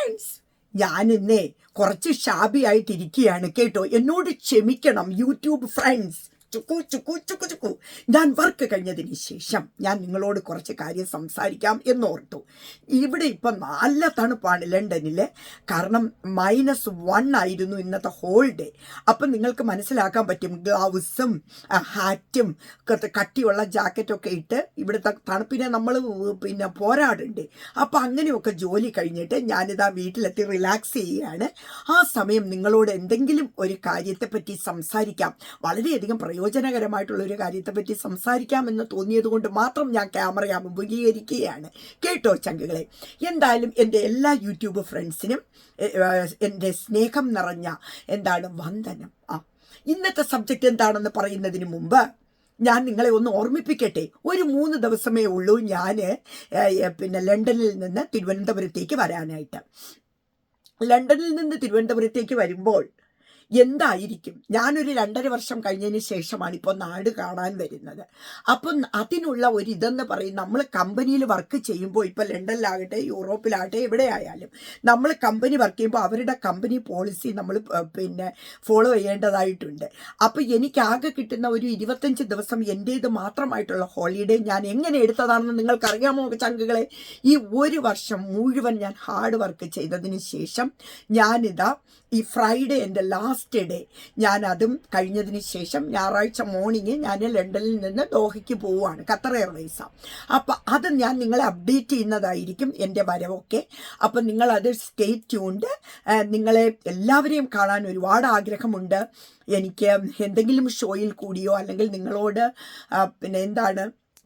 Friends, ഞാനിന്നേ കുറച്ച് ഷാബി ആയിട്ടിരിക്കുകയാണ് കേട്ടോ. എന്നോട് ക്ഷമിക്കണം യൂട്യൂബ് ഫ്രണ്ട്സ്. ചുക്കു ചുക്കു ചുക്കു ചുക്കു. ഞാൻ വർക്ക് കഴിഞ്ഞതിന് ശേഷം ഞാൻ നിങ്ങളോട് കുറച്ച് കാര്യം സംസാരിക്കാം എന്നോർത്തു. ഇവിടെ ഇപ്പം നല്ല തണുപ്പാണ് ലണ്ടനിൽ. കാരണം -1 ആയിരുന്നു ഇന്നത്തെ ഹോൾ ഡേ. അപ്പം നിങ്ങൾക്ക് മനസ്സിലാക്കാൻ പറ്റും, ഗ്ലൗസും ഹാറ്റും കട്ടിയുള്ള ജാക്കറ്റൊക്കെ ഇട്ട് ഇവിടുത്തെ തണുപ്പിനെ നമ്മൾ പോരാടുണ്ട്. അപ്പം അങ്ങനെയൊക്കെ ജോലി കഴിഞ്ഞിട്ട് ഞാനിതാ വീട്ടിലെത്തി റിലാക്സ് ചെയ്യുകയാണ്. ആ സമയം നിങ്ങളോട് എന്തെങ്കിലും ഒരു കാര്യത്തെപ്പറ്റി സംസാരിക്കാം, വളരെയധികം പ്രയോജനകരമായിട്ടുള്ള ഒരു കാര്യത്തെപ്പറ്റി സംസാരിക്കാമെന്ന് തോന്നിയത് കൊണ്ട് മാത്രം ഞാൻ ക്യാമറ അഭിമുഖീകരിക്കുകയാണ് കേട്ടോ ചങ്കുകളെ. എന്തായാലും എൻ്റെ എല്ലാ യൂട്യൂബ് ഫ്രണ്ട്സിനും എൻ്റെ സ്നേഹം നിറഞ്ഞ വന്ദനം. ഇന്നത്തെ സബ്ജക്റ്റ് എന്താണെന്ന് പറയുന്നതിന് മുമ്പ് ഞാൻ നിങ്ങളെ ഒന്ന് ഓർമ്മിപ്പിക്കട്ടെ. ഒരു 3 ദിവസമേ ഉള്ളൂ ഞാൻ ലണ്ടനിൽ നിന്ന് തിരുവനന്തപുരത്തേക്ക് വരാനായിട്ട്. ലണ്ടനിൽ നിന്ന് തിരുവനന്തപുരത്തേക്ക് വരുമ്പോൾ എന്തായിരിക്കും, ഞാനൊരു 2.5 വർഷം കഴിഞ്ഞതിന് ശേഷമാണ് ഇപ്പോൾ നാട് കാണാൻ വരുന്നത്. അപ്പം അതിനുള്ള ഒരു ഇതെന്ന് പറയും, നമ്മൾ കമ്പനിയിൽ വർക്ക് ചെയ്യുമ്പോൾ ഇപ്പോൾ ലണ്ടനിലാകട്ടെ യൂറോപ്പിലാകട്ടെ എവിടെയായാലും നമ്മൾ കമ്പനി വർക്ക് ചെയ്യുമ്പോൾ അവരുടെ കമ്പനി പോളിസി നമ്മൾ ഫോളോ ചെയ്യേണ്ടതായിട്ടുണ്ട്. അപ്പോൾ എനിക്കാകെ കിട്ടുന്ന ഒരു 25 ദിവസം എൻ്റേത് മാത്രമായിട്ടുള്ള ഹോളിഡേ ഞാൻ എങ്ങനെ എടുത്തതാണെന്ന് നിങ്ങൾക്കറിയാമോ ചങ്കുകളെ? ഈ 1 വർഷം മുഴുവൻ ഞാൻ ഹാർഡ് വർക്ക് ചെയ്തതിന് ശേഷം ഞാനിതാ ഈ ഫ്രൈഡേ എൻ്റെ ലാസ്റ്റ് ഡേ, ഞാൻ അതും കഴിഞ്ഞതിന് ശേഷം ഞായറാഴ്ച മോർണിംഗ് ഞാൻ ലണ്ടനിൽ നിന്ന് ദോഹയ്ക്ക് പോവുകയാണ്, ഖത്തർ എയർവേയ്സാണ്. അപ്പം അത് ഞാൻ നിങ്ങളെ അപ്ഡേറ്റ് ചെയ്യുന്നതായിരിക്കും എൻ്റെ വരവൊക്കെ. അപ്പം നിങ്ങളത് സ്റ്റേ ട്യൂൺഡ്. നിങ്ങളെ എല്ലാവരെയും കാണാൻ ഒരുപാട് ആഗ്രഹമുണ്ട് എനിക്ക്. എന്തെങ്കിലും ഷോയിൽ കൂടിയോ അല്ലെങ്കിൽ നിങ്ങളോട്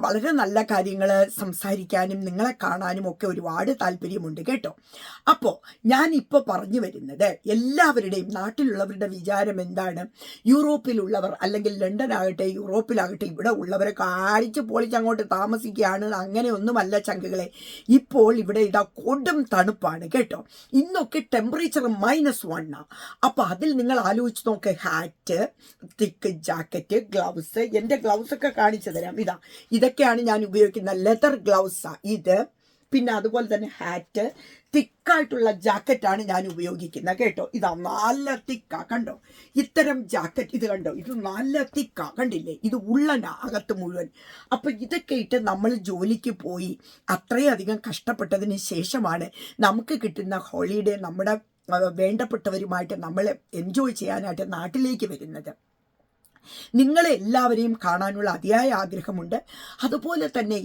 വളരെ നല്ല കാര്യങ്ങൾ സംസാരിക്കാനും നിങ്ങളെ കാണാനും ഒക്കെ ഒരുപാട് താല്പര്യമുണ്ട് കേട്ടോ. അപ്പോൾ ഞാനിപ്പോൾ പറഞ്ഞു വരുന്നത്, എല്ലാവരുടെയും നാട്ടിലുള്ളവരുടെ വിചാരം എന്താണ്, യൂറോപ്പിലുള്ളവർ അല്ലെങ്കിൽ ലണ്ടനാകട്ടെ യൂറോപ്പിലാകട്ടെ ഇവിടെ ഉള്ളവരെ കാണിച്ച് പൊളിച്ച് അങ്ങോട്ട് താമസിക്കുകയാണ്. അങ്ങനെയൊന്നുമല്ല ചങ്കുകളെ. ഇപ്പോൾ ഇവിടെ ഇതാ കൊടും തണുപ്പാണ് കേട്ടോ. ഇന്നൊക്കെ ടെമ്പറേച്ചർ -1. അപ്പോൾ അതിൽ നിങ്ങൾ ആലോചിച്ച് നോക്ക്, ഹാറ്റ്, തിക്ക് ജാക്കറ്റ്, ഗ്ലൗസ്. എൻ്റെ ഗ്ലൗസൊക്കെ കാണിച്ചു തരാം. ഇതൊക്കെയാണ് ഞാൻ ഉപയോഗിക്കുന്ന ലെതർ ഗ്ലൗസാണ് ഇത്. പിന്നെ അതുപോലെ തന്നെ ഹാറ്റ്, തിക്കായിട്ടുള്ള ജാക്കറ്റാണ് ഞാൻ ഉപയോഗിക്കുന്നത് കേട്ടോ. ഇതാ നല്ല തിക്കാ, കണ്ടോ ഇത്തരം ജാക്കറ്റ്. ഇത് കണ്ടോ, ഇത് നല്ല തിക്കാ, കണ്ടില്ലേ? ഇത് ഉള്ളനാ അകത്ത് മുഴുവൻ. അപ്പം ഇതൊക്കെ ഇട്ട് നമ്മൾ ജോലിക്ക് പോയി അത്രയധികം കഷ്ടപ്പെട്ടതിന് ശേഷമാണ് നമുക്ക് കിട്ടുന്ന ഹോളിഡേ നമ്മുടെ വേണ്ടപ്പെട്ടവരുമായിട്ട് നമ്മൾ എൻജോയ് ചെയ്യാനായിട്ട് നാട്ടിലേക്ക് വരുന്നത്. നിങ്ങളെ എല്ലാവരെയും കാണാനുള്ള അതിയായ ആഗ്രഹമുണ്ട്. അതുപോലെ തന്നെ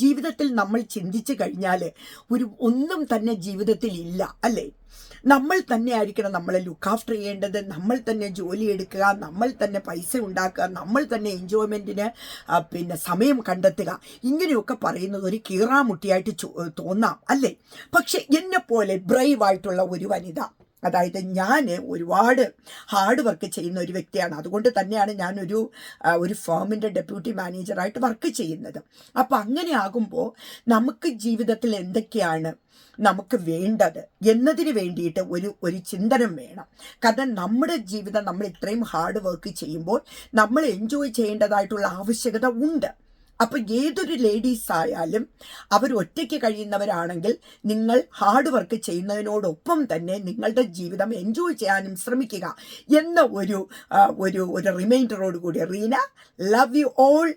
ജീവിതത്തിൽ നമ്മൾ ചിന്തിച്ചു കഴിഞ്ഞാൽ ഒന്നും തന്നെ ജീവിതത്തിൽ ഇല്ല അല്ലേ? നമ്മൾ തന്നെ ആയിരിക്കണം നമ്മളെ ലുക്ക് ആഫ്റ്റർ ചെയ്യേണ്ടത്. നമ്മൾ തന്നെ ജോലി എടുക്കുക, നമ്മൾ തന്നെ പൈസ ഉണ്ടാക്കുക, നമ്മൾ തന്നെ എൻജോയ്മെൻറ്റിന് സമയം കണ്ടെത്തുക. ഇങ്ങനെയൊക്കെ പറയുന്നത് ഒരു കീറാമുട്ടിയായിട്ട് തോന്നാം അല്ലേ? പക്ഷെ എന്നെപ്പോലെ ബ്രൈവായിട്ടുള്ള ഒരു വനിത, അതായത് ഞാൻ ഒരുപാട് ഹാർഡ് വർക്ക് ചെയ്യുന്ന ഒരു വ്യക്തിയാണ്. അതുകൊണ്ട് തന്നെയാണ് ഞാൻ ഒരു ഫേമിൻ്റെ ഡെപ്യൂട്ടി മാനേജറായിട്ട് വർക്ക് ചെയ്യുന്നത്. അപ്പം അങ്ങനെ ആകുമ്പോൾ നമുക്ക് ജീവിതത്തിൽ എന്തൊക്കെയാണ് നമുക്ക് വേണ്ടത് എന്നതിന് വേണ്ടിയിട്ട് ഒരു ചിന്തനം വേണം. കാരണം നമ്മുടെ ജീവിതം നമ്മൾ ഇത്രയും ഹാർഡ് വർക്ക് ചെയ്യുമ്പോൾ നമ്മൾ എൻജോയ് ചെയ്യേണ്ടതായിട്ടുള്ള ആവശ്യകത ഉണ്ട്. അപ്പം ഏതൊരു ലേഡീസ് ആയാലും അവർ ഒറ്റയ്ക്ക് കഴിയുന്നവരാണെങ്കിൽ നിങ്ങൾ ഹാർഡ് വർക്ക് ചെയ്യുന്നതിനോടൊപ്പം തന്നെ നിങ്ങളുടെ ജീവിതം എൻജോയ് ചെയ്യാനും ശ്രമിക്കുക എന്ന ഒരു റിമൈൻഡറോട് കൂടി റീന, ലവ് യു ഓൾ.